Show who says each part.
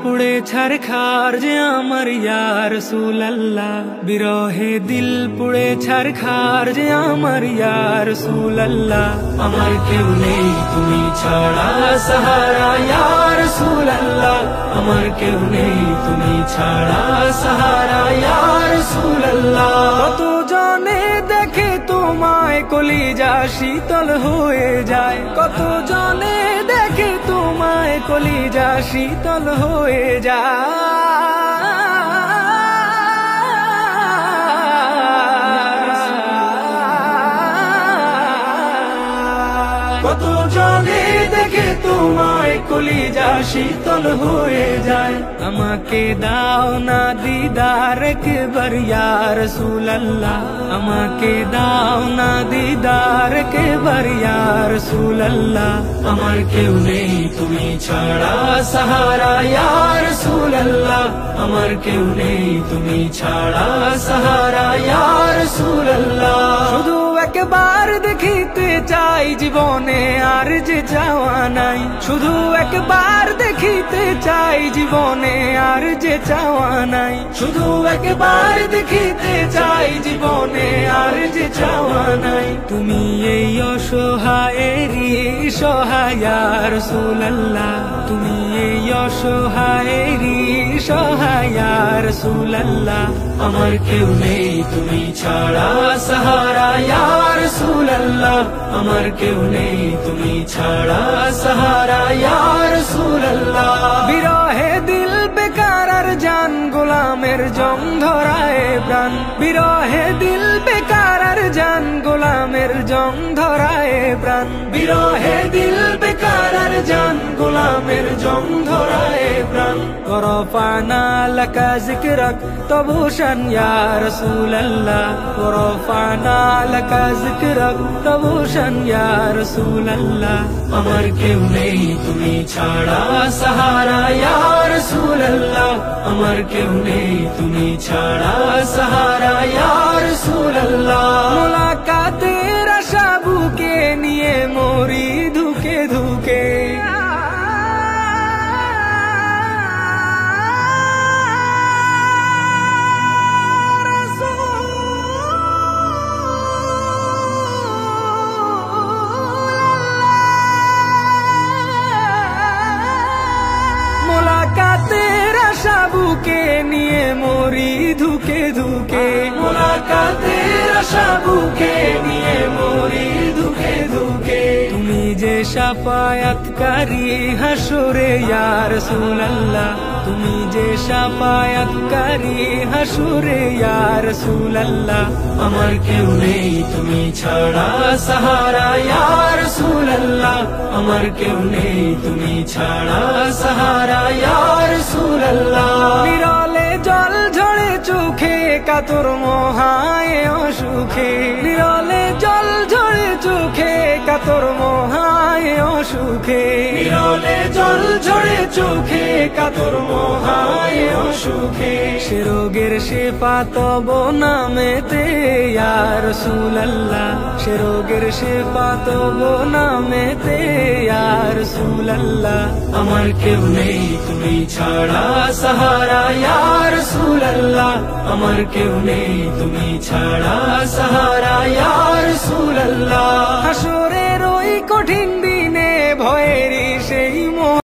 Speaker 1: পুড়ে ছারখার যে আমার ইয়া রাসূলুল্লাহ, বিরহে দিল পুড়ে ছারখার যে আমার ইয়া রাসূলুল্লাহ। আমার কেউ নেই তুমি ছাড়া সাহারা ইয়া রাসূলুল্লাহ, আমার কেউ নেই তুমি ছাড়া সাহারা ইয়া রাসূলুল্লাহ। কত জনে দেখে তোমায় কলিজা শীতল হয়ে যায়, কত জনে দেখে তোমায় কলিজা শীতল হয়ে যায়। কত জনে দেখে তোমায় কলিজা শীতল হয়ে যায়। আমাকে দাও না দিদার একবার ইয়া রাসূলুল্লাহ, আমাকে দাও না দিদার একবার ইয়া রাসূলুল্লাহ। আমার কেউ নেই তুমি ছাড়া সাহারা ইয়া রাসূলুল্লাহ, আমার কেউ নেই তুমি ছাড়া সাহারা ইয়া রাসূলুল্লাহ। শুধু একবার দেখিতে চাই জীবনে আর যে চাওয়া নাই, শুধু একবার দেখিতে চাই জীবনে আর যে চাওয়া নাই, শুধু একবার দেখিতে চাই জীবনে আর যে চাওয়া নাই। তুমি এই অসহায়েরই সহায় ইয়া রাসূলুল্লাহ, তুমি এই অসহায়েরই সহায় ইয়া রাসূলুল্লাহ। আমার কেউ নেই তুমি ছাড়া সাহারা ইয়া রাসূলুল্লাহ, আমার কেউ নেই তুমি ছাড়া সাহারা ইয়া রাসূলুল্লাহ। বিরহে দিল বেকার আর জান গোলামের জং ধরায় প্রাণ, বিরহে দিল বেকার আর জান গোলামের জং ধরায় প্রাণ, বিরহে দিল বেকার আর জান গোলামের জং ধরায় প্রাণ। রফানা লাকা যিকরাক তবুশান ইয়া রাসূলুল্লাহ, রফানা লাকা যিকরাক তবুশান ইয়া রাসূলুল্লাহ। আমার কেউ নেই তুমি ছাড়া সাহারা ইয়া রাসূলুল্লাহ, আমার কেউ নেই তুমি ছাড়া সাহারা ইয়া রাসূলুল্লাহ। মুলাকাতের আশা বুকে নিয়ে মরি ধুকে ধুকে, মুলাকাতের আশা বুকে নিয়ে মরি ধুকে ধুকে, মুলাকাতের আশা বুকে নিয়ে মরি ধুকে ধুকে। তুমি যে শাফায়াতকারী হাসরে ইয়া রাসূলুল্লাহ, তুমি যে শাফায়াতকারী হাসরে ইয়া রাসূলুল্লাহ। আমার কেউ নেই তুমি ছাড়া সাহারা ইয়া রাসূলুল্লাহ, আমার কেউ নেই তুমি ছাড়া সাহারা ইয়া রাসূলুল্লাহ। বিরলে জল ঝরে চোখে কাতর মহায় অসুখে, বিরলে জল ঝরে চোখে কাতর মহায় অসুখে, বিরলে জল ঝরে চোখে কাতর মহায় অসুখে। সে রোগের শেফা তব নামেতে ইয়া রাসূলুল্লাহ, সে রোগের শেফা তব নামেতে ইয়া রাসূলুল্লাহ। আমার কেউ নেই তুমি ছাড়া সাহারা ইয়া রাসূলুল্লাহ, আমার কেউ নেই তুমি ছাড়া সাহারা ইয়া রাসূলুল্লাহ। হাসরের ওই কঠিন দিনে ভয়ের সেই